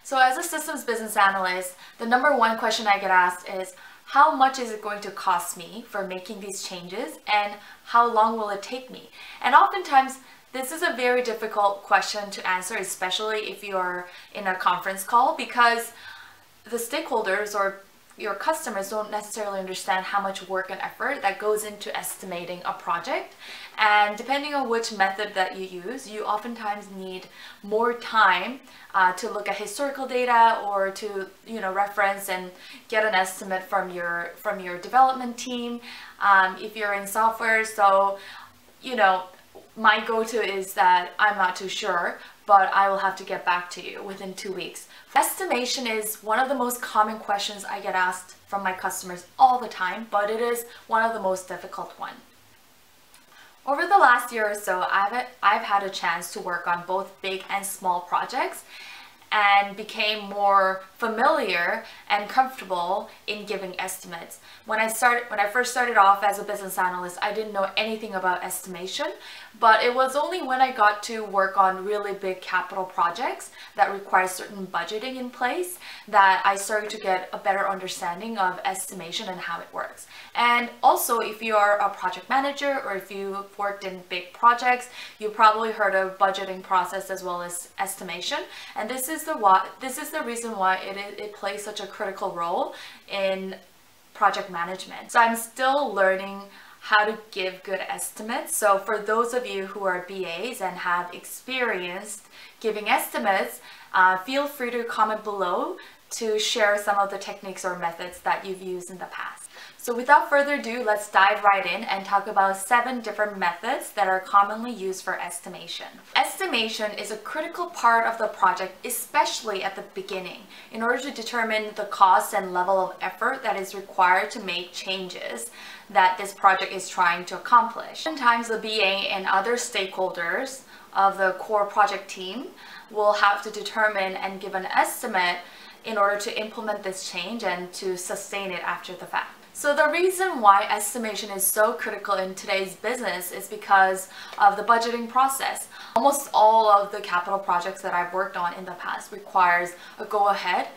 So as a systems business analyst, the number one question I get asked is, how much is it going to cost me for making these changes, and how long will it take me? And oftentimes, this is a very difficult question to answer, especially if you're in a conference call, because the stakeholders or your customers don't necessarily understand how much work and effort that goes into estimating a project. And depending on which method that you use, you oftentimes need more time to look at historical data or to reference and get an estimate from your development team if you're in software. So my go-to is that I'm not too sure, but I will have to get back to you within 2 weeks. Estimation is one of the most common questions I get asked from my customers all the time, but it is one of the most difficult ones. Over the last year or so, I've had a chance to work on both big and small projects and became more familiar and comfortable in giving estimates. When I first started off as a business analyst, I didn't know anything about estimation, but it was only when I got to work on really big capital projects that require certain budgeting in place that I started to get a better understanding of estimation and how it works. And also, if you are a project manager or if you've worked in big projects, you probably heard of budgeting process as well as estimation. And this is the reason why it plays such a critical role in project management. So I'm still learning how to give good estimates. So for those of you who are BAs and have experienced giving estimates, feel free to comment below to share some of the techniques or methods that you've used in the past. So without further ado, let's dive right in and talk about 7 different methods that are commonly used for estimation. Estimation is a critical part of the project, especially at the beginning, in order to determine the cost and level of effort that is required to make changes that this project is trying to accomplish. Sometimes the BA and other stakeholders of the core project team will have to determine and give an estimate in order to implement this change and to sustain it after the fact. So the reason why estimation is so critical in today's business is because of the budgeting process. Almost all of the capital projects that I've worked on in the past requires a go-ahead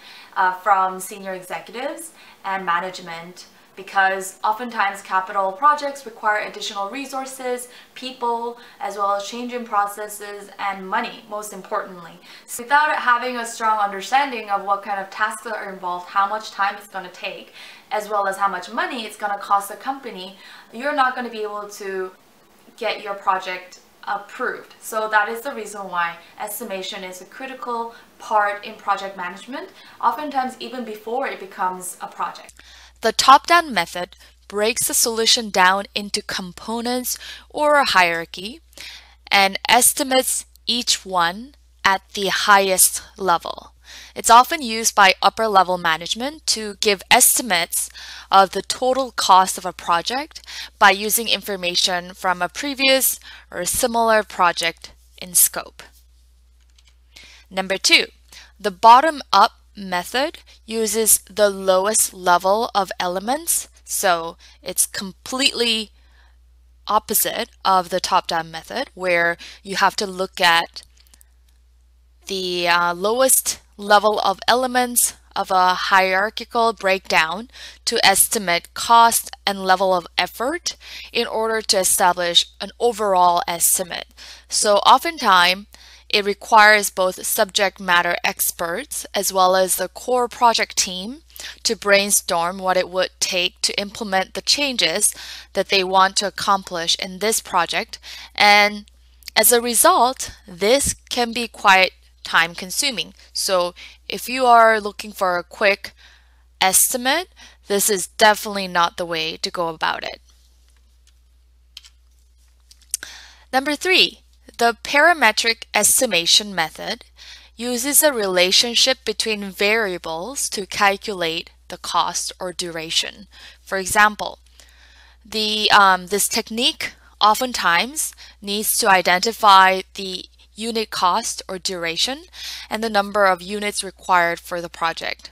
from senior executives and management, because oftentimes capital projects require additional resources, people, as well as change in processes and money, most importantly. So without having a strong understanding of what kind of tasks are involved, how much time it's going to take, as well as how much money it's going to cost the company, you're not going to be able to get your project approved. So that is the reason why estimation is a critical part in project management, oftentimes even before it becomes a project. The top-down method breaks the solution down into components or a hierarchy and estimates each one at the highest level. It's often used by upper-level management to give estimates of the total cost of a project by using information from a previous or similar project in scope. Number 2, the bottom-up method uses the lowest level of elements, so it's completely opposite of the top-down method, where you have to look at the lowest level of elements of a hierarchical breakdown to estimate cost and level of effort in order to establish an overall estimate. So oftentimes it requires both subject matter experts as well as the core project team to brainstorm what it would take to implement the changes that they want to accomplish in this project. And as a result, this can be quite time consuming. So if you are looking for a quick estimate, this is definitely not the way to go about it. Number 3, the parametric estimation method uses a relationship between variables to calculate the cost or duration. For example, this technique oftentimes needs to identify the unit cost or duration and the number of units required for the project.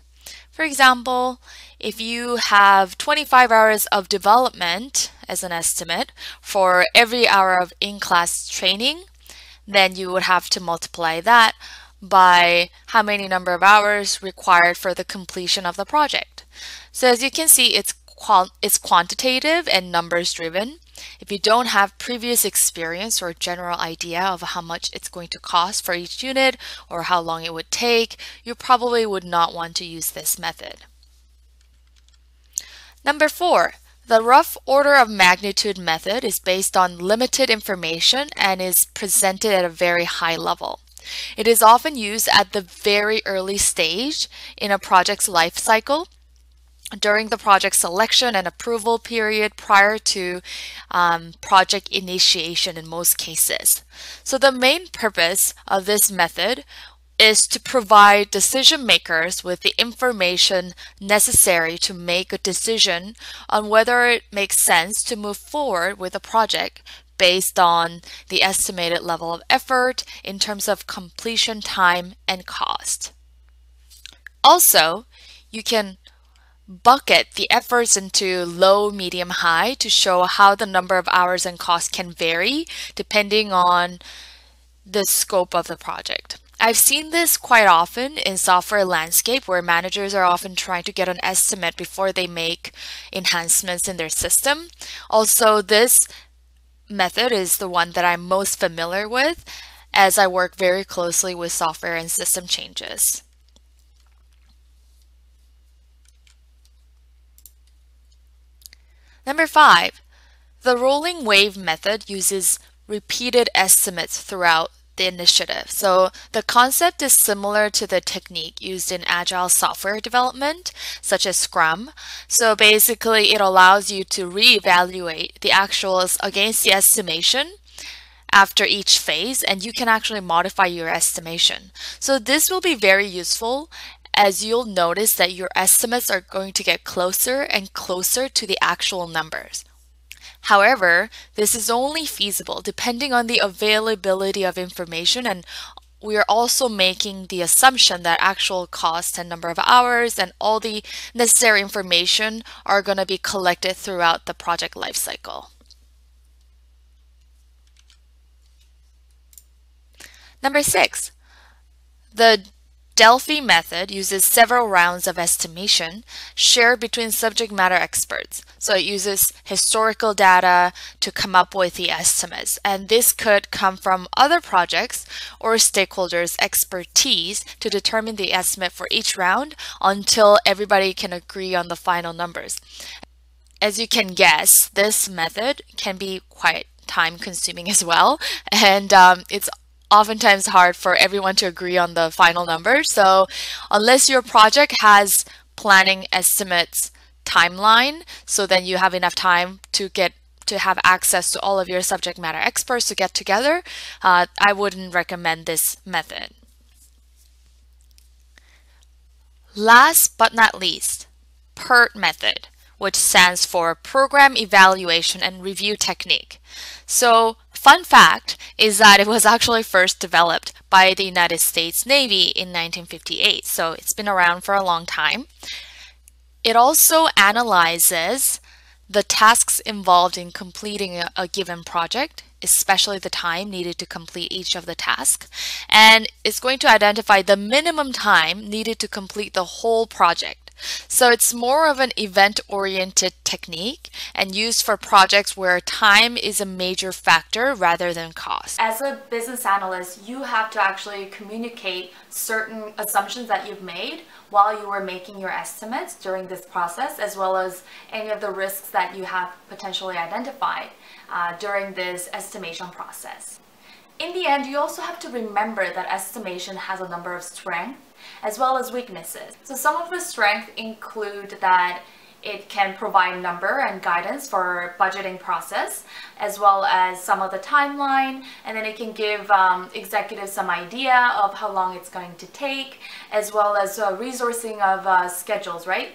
For example, if you have 25 hours of development as an estimate for every hour of in-class training, then you would have to multiply that by how many number of hours required for the completion of the project. So as you can see, it's quantitative and numbers driven. If you don't have previous experience or general idea of how much it's going to cost for each unit or how long it would take, you probably would not want to use this method. Number 4, the rough order of magnitude method is based on limited information and is presented at a very high level. It is often used at the very early stage in a project's life cycle, during the project selection and approval period prior to project initiation in most cases. So the main purpose of this method is to provide decision makers with the information necessary to make a decision on whether it makes sense to move forward with a project based on the estimated level of effort in terms of completion time and cost. Also, you can bucket the efforts into low, medium, high to show how the number of hours and cost can vary depending on the scope of the project. I've seen this quite often in software landscape where managers are often trying to get an estimate before they make enhancements in their system. Also, this method is the one that I'm most familiar with as I work very closely with software and system changes. Number 5, the rolling wave method uses repeated estimates throughout the initiative. So the concept is similar to the technique used in agile software development, such as Scrum. So basically, it allows you to reevaluate the actuals against the estimation after each phase, and you can actually modify your estimation. So this will be very useful as you'll notice that your estimates are going to get closer and closer to the actual numbers. However, this is only feasible depending on the availability of information, and we are also making the assumption that actual cost and number of hours and all the necessary information are going to be collected throughout the project lifecycle. Number 6, the DELPHI method uses several rounds of estimation shared between subject matter experts. So it uses historical data to come up with the estimates. And this could come from other projects or stakeholders' expertise to determine the estimate for each round until everybody can agree on the final numbers. As you can guess, this method can be quite time consuming as well. And it's oftentimes hard for everyone to agree on the final number. So unless your project has planning estimates timeline, so then you have enough time to have access to all of your subject matter experts to get together, I wouldn't recommend this method. Last but not least, PERT method, which stands for Program Evaluation and Review Technique. So fun fact is that it was actually first developed by the United States Navy in 1958, so it's been around for a long time. It also analyzes the tasks involved in completing a given project, especially the time needed to complete each of the tasks, and it's going to identify the minimum time needed to complete the whole project. So it's more of an event-oriented technique and used for projects where time is a major factor rather than cost. As a business analyst, you have to actually communicate certain assumptions that you've made while you were making your estimates during this process, as well as any of the risks that you have potentially identified during this estimation process. In the end, you also have to remember that estimation has a number of strengths as well as weaknesses. So some of the strengths include that it can provide number and guidance for budgeting process, as well as some of the timeline, and then it can give executives some idea of how long it's going to take, as well as resourcing of schedules, right?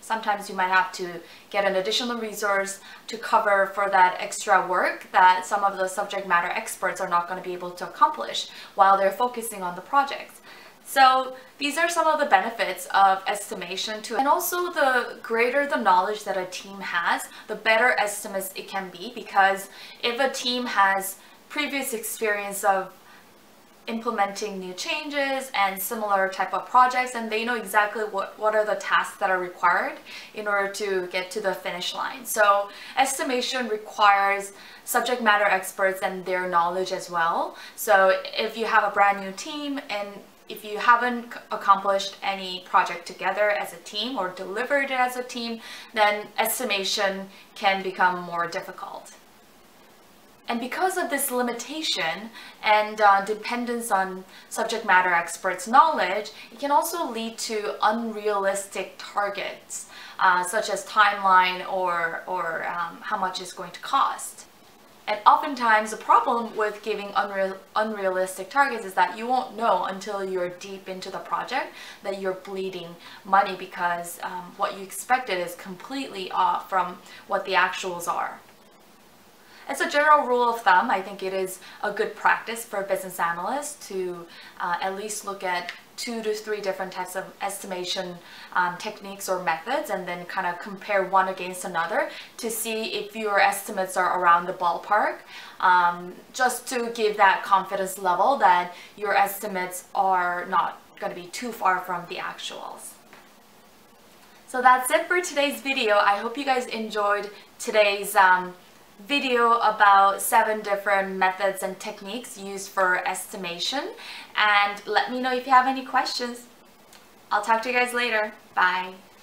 Sometimes you might have to get an additional resource to cover for that extra work that some of the subject matter experts are not going to be able to accomplish while they're focusing on the project. So these are some of the benefits of estimation too. And also, the greater the knowledge that a team has, the better estimates it can be, because if a team has previous experience of implementing new changes and similar type of projects, and they know exactly what are the tasks that are required in order to get to the finish line. So estimation requires subject matter experts and their knowledge as well. So if you have a brand new team and if you haven't accomplished any project together as a team or delivered it as a team, then estimation can become more difficult. And because of this limitation and dependence on subject matter experts' knowledge, it can also lead to unrealistic targets, such as timeline or how much it's going to cost. And oftentimes the problem with giving unrealistic targets is that you won't know until you're deep into the project that you're bleeding money because what you expected is completely off from what the actuals are. As a general rule of thumb, I think it is a good practice for business analysts to at least look at 2 to 3 different types of estimation techniques or methods and then kind of compare one against another to see if your estimates are around the ballpark, just to give that confidence level that your estimates are not going to be too far from the actuals. So that's it for today's video. I hope you guys enjoyed today's video about 7 different methods and techniques used for estimation, and let me know if you have any questions. I'll talk to you guys later. Bye.